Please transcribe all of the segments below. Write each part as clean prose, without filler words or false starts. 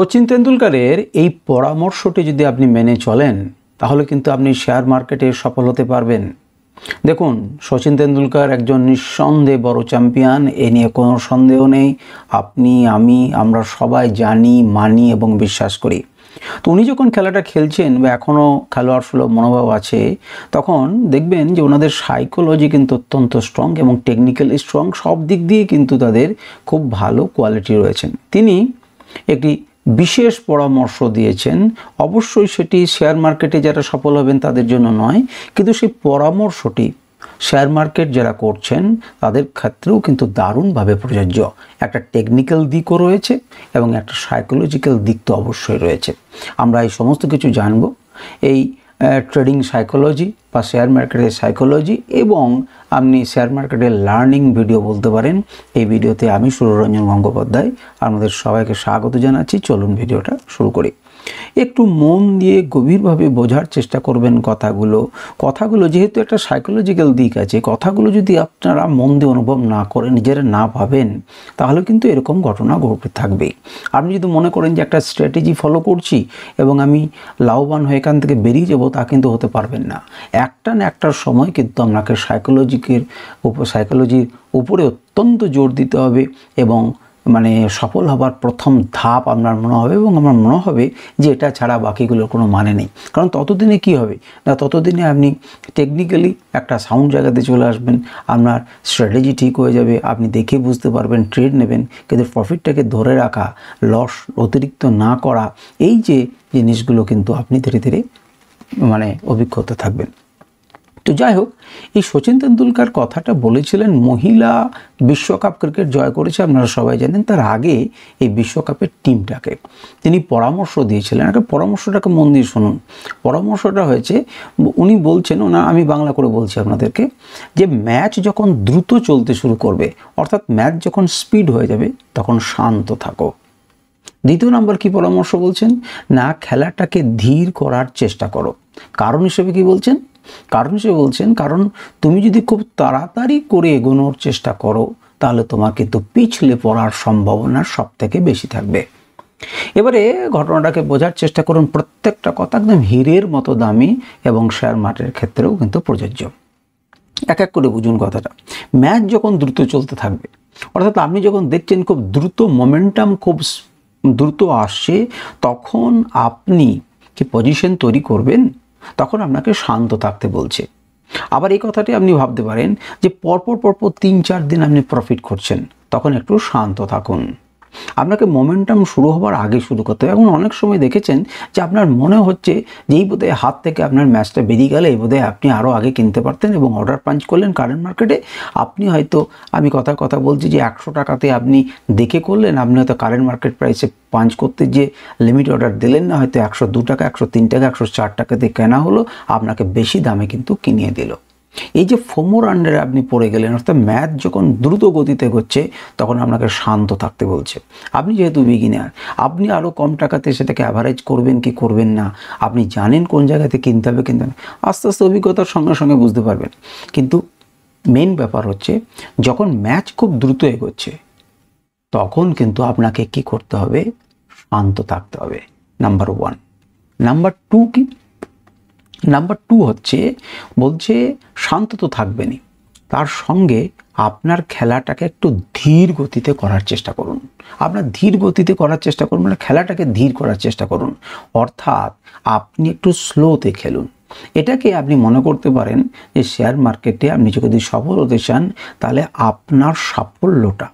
সচিন তেন্ডুলকরের এই পরামর্শটি যদি আপনি মেনে চলেন তাহলে কিন্তু আপনি শেয়ার মার্কেটে সফল হতে পারবেন। দেখুন, সচিন তেন্ডুলকর একজন নিঃসন্দেহে বড় চ্যাম্পিয়ন, এ নিয়ে কোনো সন্দেহ নেই। আপনি, আমি, আমরা সবাই জানি, মানি এবং বিশ্বাস করি। তো উনি যখন খেলাটা খেলছেন বা এখনও খেলোয়াড় সুলভ মনোভাব আছে, তখন দেখবেন যে ওনাদের সাইকোলজি কিন্তু অত্যন্ত স্ট্রং এবং টেকনিক্যালি স্ট্রং, সব দিক দিয়ে কিন্তু তাদের খুব ভালো কোয়ালিটি রয়েছেন। তিনি একটি বিশেষ পরামর্শ দিয়েছেন। অবশ্যই সেটি শেয়ার মার্কেটে যারা সফল হবেন তাদের জন্য নয়, কিন্তু সেই পরামর্শটি শেয়ার মার্কেট যারা করছেন তাদের ক্ষেত্রেও কিন্তু দারুণভাবে প্রযোজ্য। একটা টেকনিক্যাল দিকও রয়েছে এবং একটা সাইকোলজিক্যাল দিক তো অবশ্যই রয়েছে। আমরা এই সমস্ত কিছু জানব। এই ট্রেডিং সাইকোলজি বা শেয়ার মার্কেটের সাইকোলজি এবং আপনি শেয়ার মার্কেটের লার্নিং ভিডিও বলতে পারেন। এই ভিডিওতে আমি সুররঞ্জন গঙ্গোপাধ্যায় আপনাদের সবাইকে স্বাগত জানাচ্ছি। চলুন ভিডিওটা শুরু করি। একটু মন দিয়ে গভীরভাবে বোঝার চেষ্টা করবেন কথাগুলো যেহেতু একটা সাইকোলজিক্যাল দিক আছে, কথাগুলো যদি আপনারা মন দিয়ে অনুভব না করেন, নিজেরা না ভাবেন, তাহলে কিন্তু এরকম ঘটনা ঘটতে থাকবেই। আপনি যদি মনে করেন যে একটা স্ট্র্যাটেজি ফলো করছি এবং আমি লাভবান হয়ে এখান থেকে বেরিয়ে যাব, তা কিন্তু হতে পারবেন না। একটা না একটার সময় কিন্তু আপনাকে সাইকোলজির উপরে অত্যন্ত জোর দিতে হবে এবং সফল হবার প্রথম ধাপ আপনার মনে হবে এবং আমার মনে হবে যে এটা ছাড়া বাকিগুলোর কোনো মানে নেই। কারণ ততদিনে কি হবে না, ততদিনে আপনি টেকনিক্যালি একটা সাউন্ড জায়গাতে চলে আসবেন, আপনার স্ট্র্যাটেজি ঠিক হয়ে যাবে, আপনি দেখে বুঝতে পারবেন, ট্রেড নেবেন, কিন্তু প্রফিটটাকে ধরে রাখা, লস অতিরিক্ত না করা, এই যে জিনিসগুলো কিন্তু আপনি ধীরে ধীরে অভিজ্ঞতা থাকবেন। তো যাই হোক, এই সচিন তেন্ডুলকর কথাটা বলেছিলেন মহিলা বিশ্বকাপ ক্রিকেট জয় করেছে, আপনারা সবাই জানেন। তার আগে এই বিশ্বকাপের টিমটাকে তিনি পরামর্শ দিয়েছিলেন। আগে পরামর্শটাকে মন দিয়ে শুনুন। পরামর্শটা হয়েছে, উনি বলছেন, আমি বাংলা করে বলছি আপনাদেরকে, যে ম্যাচ যখন দ্রুত চলতে শুরু করবে, অর্থাৎ ম্যাচ যখন স্পিড হয়ে যাবে, তখন শান্ত থাকো। দ্বিতীয় নম্বর কি পরামর্শ বলছেন না, খেলাটাকে ধীর করার চেষ্টা করো। কারণ হিসেবে কি বলছেন? কারণ তুমি যদি খুব তাড়াতাড়ি করে এগোনোর চেষ্টা করো, তাহলে তোমার কিন্তু পিছলে পড়ার সম্ভাবনা সব থেকে বেশি থাকবে। এবারে ঘটনাটাকে বোঝার চেষ্টা করুন। প্রত্যেকটা কথা একদম হীরের মতো দামি এবং শেয়ার মার্কেটের ক্ষেত্রেও কিন্তু প্রযোজ্য। এক এক করে বুঝুন কথাটা। ম্যাচ যখন দ্রুত চলতে থাকবে, অর্থাৎ আপনি যখন দেখছেন খুব দ্রুত মোমেন্টাম খুব দ্রুত আসছে, তখন আপনি যে পজিশন তৈরি করবেন, তখন আপনাকে শান্ত থাকতে বলছে। আবার এই কথাটি আপনি ভাবতে পারেন যে পরপর 3-4 দিন আপনি প্রফিট করছেন, তখন একটু শান্ত থাকুন। আপনাকে মোমেন্টাম শুরু হবার আগে শুরু করতে হবে। এখন অনেক সময় দেখেছেন যে আপনার মনে হচ্ছে যে এই বোধহয় হাত থেকে আপনার ম্যাচটা বেরিয়ে গেলে এই বোধহয় আপনি আরও আগে কিনতে পারতেন এবং অর্ডার পাঞ্চ করলেন কারেন্ট মার্কেটে। আপনি হয়তো, আমি কথা বলছি যে 100 টাকাতে আপনি দেখে করলেন, আপনি হয়তো কারেন্ট মার্কেট প্রাইসে পাঞ্চ করতে যে লিমিট অর্ডার দিলেন না, হয়তো 102 টাকা, 103 টাকা, 104 টাকাতে কেনা হলো, আপনাকে বেশি দামে কিন্তু কিনিয়ে দিল। এই যে ফোমোর আন্ডারে আপনি পড়ে গেলেন, অর্থাৎ ম্যাচ যখন দ্রুত গতিতে হচ্ছে, তখন আপনাকে শান্ত থাকতে বলছে। আপনি যেহেতু বিগিনার, আপনি আরও কম টাকাতে সেটাকে অ্যাভারেজ করবেন কি করবেন না, আপনি জানেন কোন জায়গাতে কিনতে হবে, কিনতে হবে, আস্তে আস্তে অভিজ্ঞতার সঙ্গে সঙ্গে বুঝতে পারবেন। কিন্তু মেন ব্যাপার হচ্ছে, যখন ম্যাচ খুব দ্রুত এগোচ্ছে, তখন কিন্তু আপনাকে কি করতে হবে? শান্ত থাকতে হবে, নাম্বার 1। নাম্বার 2 কি? নাম্বার 2 হচ্ছে, বলছে শান্ত তো থাকবেনই, তার সঙ্গে আপনার খেলাটাকে একটু ধীর গতিতে করার চেষ্টা করুন। আপনার ধীর গতিতে করার চেষ্টা করুন, খেলাটাকে ধীর করার চেষ্টা করুন, অর্থাৎ আপনি একটু স্লোতে খেলুন। এটাকে আপনি মনে করতে পারেন যে শেয়ার মার্কেটে আপনি যদি সফল হতে চান, তাহলে আপনার সাফল্যটা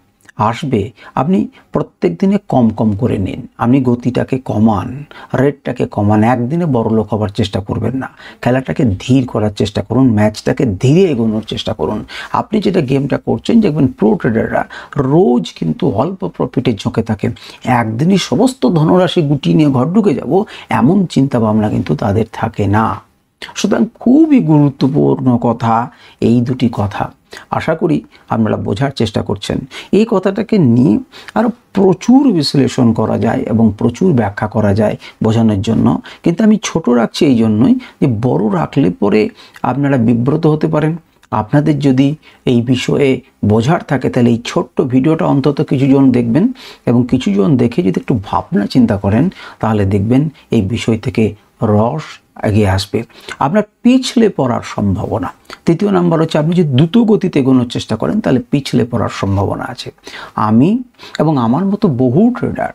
আসবে, আপনি প্রত্যেক দিনে কম কম করে নিন, আপনি গতিটাকে কমান, রেটটাকে কমান, একদিনে বড় লোক হবার চেষ্টা করবেন না, খেলাটাকে ধীর করার চেষ্টা করুন, ম্যাচটাকে ধীরে এগোনোর চেষ্টা করুন। আপনি যেটা গেমটা করছেন, দেখবেন প্রো ট্রেডাররা রোজ কিন্তু অল্প প্রফিটে ঝোঁকে থাকে। একদিনই সমস্ত ধনরাশি গুটিয়ে নিয়ে ঘর ঢুকে যাব, এমন চিন্তা ভাবনা কিন্তু তাদের থাকে না। সুতরাং খুবই গুরুত্বপূর্ণ কথা এই দুটি কথা। আশা করি আপনারা বোঝার চেষ্টা করছেন। এই কথাটাকে নিয়ে আরও প্রচুর বিশ্লেষণ করা যায় এবং প্রচুর ব্যাখ্যা করা যায় বোঝানোর জন্য, কিন্তু আমি ছোট রাখছি এই জন্যই যে বড় রাখলে পরে আপনারা বিব্রত হতে পারেন। আপনাদের যদি এই বিষয়ে বোঝার থাকে তাহলে এই ছোট্ট ভিডিওটা অন্তত কিছুজন দেখবেন, এবং কিছুজন দেখে যদি একটু ভাবনা চিন্তা করেন তাহলে দেখবেন এই বিষয় থেকে রস এগিয়ে আসবে। আপনার পিছলে পড়ার সম্ভাবনা। তৃতীয় নাম্বার হচ্ছে আপনি যদি দ্রুত গতিতে এগোনোর চেষ্টা করেন তাহলে পিছলে পড়ার সম্ভাবনা আছে। আমি এবং আমার মতো বহু ট্রেডার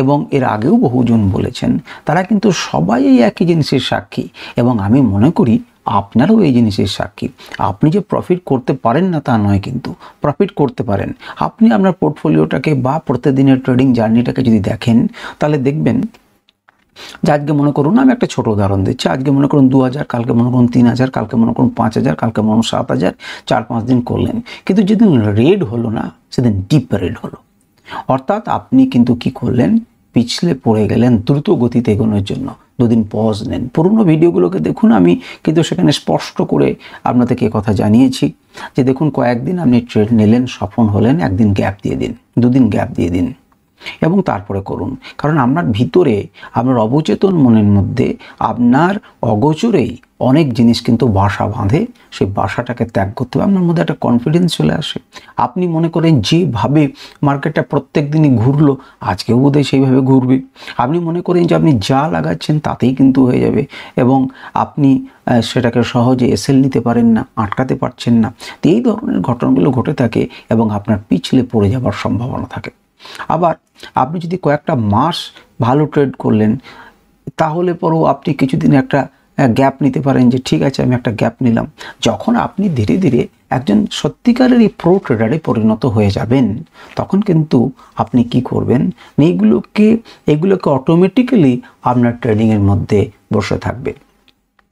এবং এর আগেও বহুজন বলেছেন, তারা কিন্তু সবাই এই একই জিনিসের সাক্ষী, এবং আমি মনে করি আপনারাও এই জিনিসের সাক্ষী। আপনি যে প্রফিট করতে পারেন না তা নয়, কিন্তু প্রফিট করতে পারেন। আপনি আপনার পোর্টফোলিওটাকে বা প্রতিদিনের ট্রেডিং জার্নিটাকে যদি দেখেন তাহলে দেখবেন যে আজকে মনে করুন, আমি একটা ছোট উদাহরণ দিচ্ছি, আজকে মনে করুন 2000, কালকে মনে করুন 3000, কালকে মনে করুন 5000, কালকে মনে করুন 7000, 4-5 দিন করলেন, কিন্তু যেদিন রেড হলো না সেদিন ডিপ রেড হলো। অর্থাৎ আপনি কিন্তু কি করলেন, পিছলে পড়ে গেলেন দ্রুত গতিতে এগোনোর জন্য। দুদিন পজ নেন, পুরনো ভিডিওগুলোকে দেখুন, আমি কিন্তু সেখানে স্পষ্ট করে আপনাদেরকে কথা জানিয়েছি যে দেখুন কয়েকদিন আপনি ট্রেড নিলেন, সফল হলেন, একদিন গ্যাপ দিয়ে দিন, দুদিন গ্যাপ দিয়ে দিন এবং তারপরে করুন। কারণ আপনার ভিতরে, আপনার অবচেতন মনের মধ্যে, আপনার অগোচরেই অনেক জিনিস কিন্তু বাসা বাঁধে। সেই বাসাটাকে ত্যাগ করতে হবে, আপনার মধ্যে একটা কনফিডেন্স চলে আসে। আপনি মনে করেন যেভাবে মার্কেটটা প্রত্যেক দিনই ঘুরলো, আজকেও বোধহয় সেইভাবে ঘুরবে। আপনি মনে করেন যে আপনি যা লাগাচ্ছেন তাতেই কিন্তু হয়ে যাবে, এবং আপনি সেটাকে সহজে এসএল নিতে পারেন না, আটকাতে পারছেন না। তো এই ধরনের ঘটনাগুলো ঘটে থাকে এবং আপনার পিছলে পড়ে যাওয়ার সম্ভাবনা থাকে। আবার আপনি যদি কয়েকটা মাস ভালো ট্রেড করলেন, তাহলে পরেও আপনি কিছুদিন একটা গ্যাপ নিতে পারেন যে ঠিক আছে আমি একটা গ্যাপ নিলাম। যখন আপনি ধীরে ধীরে একজন সত্যিকারের এই প্রো ট্রেডারে পরিণত হয়ে যাবেন, তখন কিন্তু আপনি কি করবেন, এগুলোকে অটোমেটিক্যালি আপনার ট্রেডিংয়ের মধ্যে বসে থাকবে।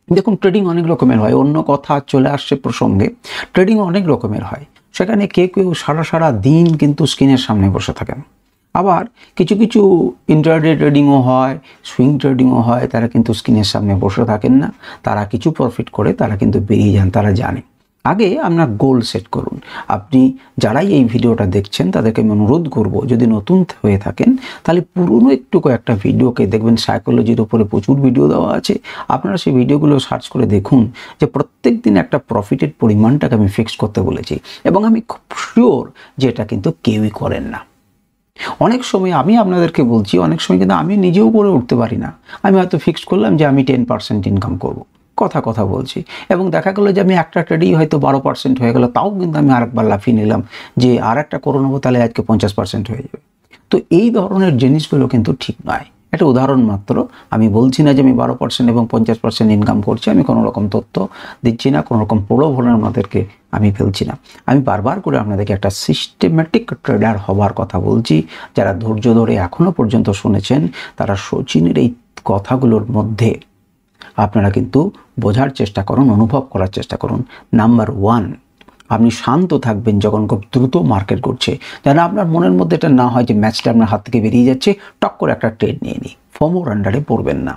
দেখুন ট্রেডিং অনেক রকমের হয়, অন্য কথা চলে আসছে প্রসঙ্গে। ট্রেডিং অনেক রকমের হয়, সেখানে কেউ সারা দিন কিন্তু স্ক্রিনের সামনে বসে থাকেন। আবার কিছু কিছু ইন্টারডে ট্রেডিংও হয়, সুইং ট্রেডিংও হয়, তারা কিন্তু স্ক্রিনের সামনে বসে থাকেন না, তারা কিছু প্রফিট করে তারা কিন্তু বেরিয়ে যান, তারা জানে। আগে আপনার গোল সেট করুন। আপনি যারাই এই ভিডিওটা দেখছেন তাদেরকে আমি অনুরোধ করব, যদি নতুন হয়ে থাকেন তাহলে পুরনো একটু কয়েকটা ভিডিওকে দেখবেন, সাইকোলজির উপরে প্রচুর ভিডিও দেওয়া আছে, আপনারা সেই ভিডিওগুলো সার্চ করে দেখুন যে প্রত্যেক দিন একটা প্রফিটের পরিমাণটাকে আমি ফিক্স করতে বলেছি, এবং আমি খুব শিওর যে এটা কিন্তু কেউই করেন না। অনেক সময় আমি আপনাদেরকে বলছি, অনেক সময় কিন্তু আমি নিজেও করে উঠতে পারি না। আমি হয়তো ফিক্সড করলাম যে আমি 10% ইনকাম করব, কথা বলছি, এবং দেখা গেলো যে আমি একটা ট্রেডেই হয়তো 12% হয়ে গেল, তাও কিন্তু আমি আরেকবার লাফিয়ে নিলাম যে আর একটা করে নেবো, তাহলে আজকে 50% হয়ে যাবে। তো এই ধরনের জিনিসগুলো কিন্তু ঠিক নয়। একটা উদাহরণ মাত্র, আমি বলছি না যে আমি 12% এবং 50% ইনকাম করছি, আমি কোনো রকম তথ্য দিচ্ছি না, কোনো রকম প্রলোভনের আপনাদেরকে আমি ফেলছি না। আমি বারবার করে আপনাদেরকে একটা সিস্টেম্যাটিক ট্রেডার হবার কথা বলছি। যারা ধৈর্য ধরে এখনো পর্যন্ত শুনেছেন, তারা সচিনের এই কথাগুলোর মধ্যে আপনারা কিন্তু বোঝার চেষ্টা করুন, অনুভব করার চেষ্টা করুন। নাম্বার 1, আপনি শান্ত থাকবেন যখন খুব দ্রুত মার্কেট ঘুরছে, যেন আপনার মনের মধ্যে এটা না হয় যে ম্যাচটা আপনার হাত থেকে বেরিয়ে যাচ্ছে, টক করে একটা ট্রেড নিয়ে নিই। ফোমোর আন্ডারে পড়বেন না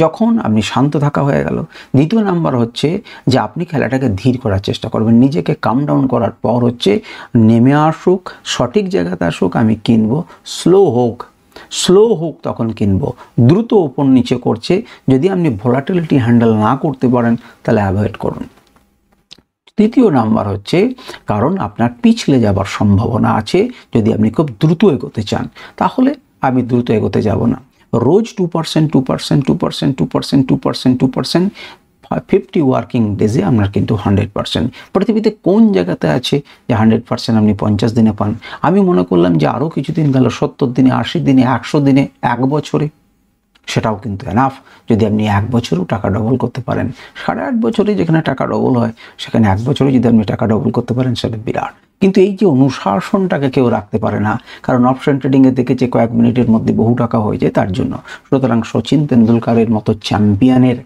যখন আপনি শান্ত থাকা হয়ে গেল। দ্বিতীয় নাম্বার হচ্ছে যে আপনি খেলাটাকে ধীর করার চেষ্টা করবেন, নিজেকে কাম ডাউন করার পর হচ্ছে নেমে আসুক, সঠিক জায়গাতে আসুক, আমি কিনবো, স্লো হোক তখন কিনবো। দ্রুত ওপর নিচে করছে, যদি আপনি ভোলাটিলিটি হ্যান্ডেল না করতে পারেন তাহলে অ্যাভয়েড করুন। তৃতীয় নাম্বার হচ্ছে, কারণ আপনার পিছলে যাবার সম্ভাবনা আছে। যদি আপনি খুব দ্রুত এগোতে চান তাহলে আমি দ্রুত এগোতে যাব না। রোজ 2%, 50 ওয়ার্কিং ডেজে আপনার কিন্তু 100%। পৃথিবীতে কোন জায়গাতে আছে যে 100% আপনি 50 দিনে পান? আমি মনে করলাম যে আরও কিছুদিন গেল, 70 দিনে, 80 দিনে, 100 দিনে, 1 বছরে, সেটাও কিন্তু এনাফ। যদি আপনি 1 বছরেও টাকা ডবল করতে পারেন, 8.5 বছরে যেখানে টাকা ডবল হয় সেখানে 1 বছরে যদি আপনি টাকা ডবল করতে পারেন, সেটা বিরাট। কিন্তু এই যে অনুশাসনটাকে কেউ রাখতে পারে না, কারণ অপশন ট্রেডিংয়ে দেখেছে কয়েক মিনিটের মধ্যে বহু টাকা হয়ে যায় তার জন্য। সুতরাং সচিন তেন্ডুলকারের মতো চ্যাম্পিয়নের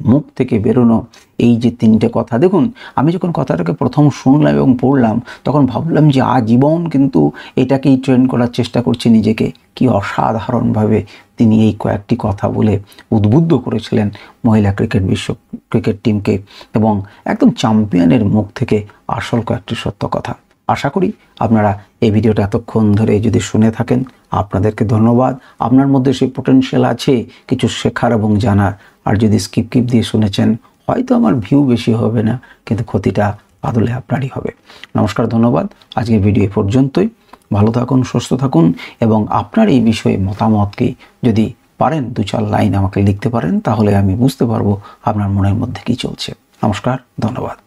মুখ থেকে বেরোনো এই যে 3টে কথা, দেখুন আমি যখন কথাটাকে প্রথম শুনলাম এবং পড়লাম তখন ভাবলাম যে আজীবন কিন্তু এটাকেই ট্রেন করার চেষ্টা করছি নিজেকে। কি অসাধারণভাবে তিনি এই কয়েকটি কথা বলে উদ্বুদ্ধ করেছিলেন মহিলা ক্রিকেট টিমকে, এবং একদম চ্যাম্পিয়নের মুখ থেকে আসল কয়েকটি সত্য কথা। আশা করি আপনারা এই ভিডিওটা এতক্ষণ ধরে যদি শুনে থাকেন, আপনাদেরকে ধন্যবাদ। আপনার মধ্যে সেই পোটেনশিয়াল আছে কিছু শেখার এবং জানার। আর যদি স্কিপ দিয়ে শুনেছেন, হয়তো আমার ভিউ বেশি হবে না, কিন্তু ক্ষতিটা পা ধুলে আপনারই হবে। নমস্কার, ধন্যবাদ। আজকের ভিডিও এ পর্যন্তই। ভালো থাকুন, সুস্থ থাকুন এবং আপনার এই বিষয়ে মতামতকে যদি পারেন 2-4 লাইন আমাকে লিখতে পারেন, তাহলে আমি বুঝতে পারবো আপনার মনের মধ্যে কি চলছে। নমস্কার, ধন্যবাদ।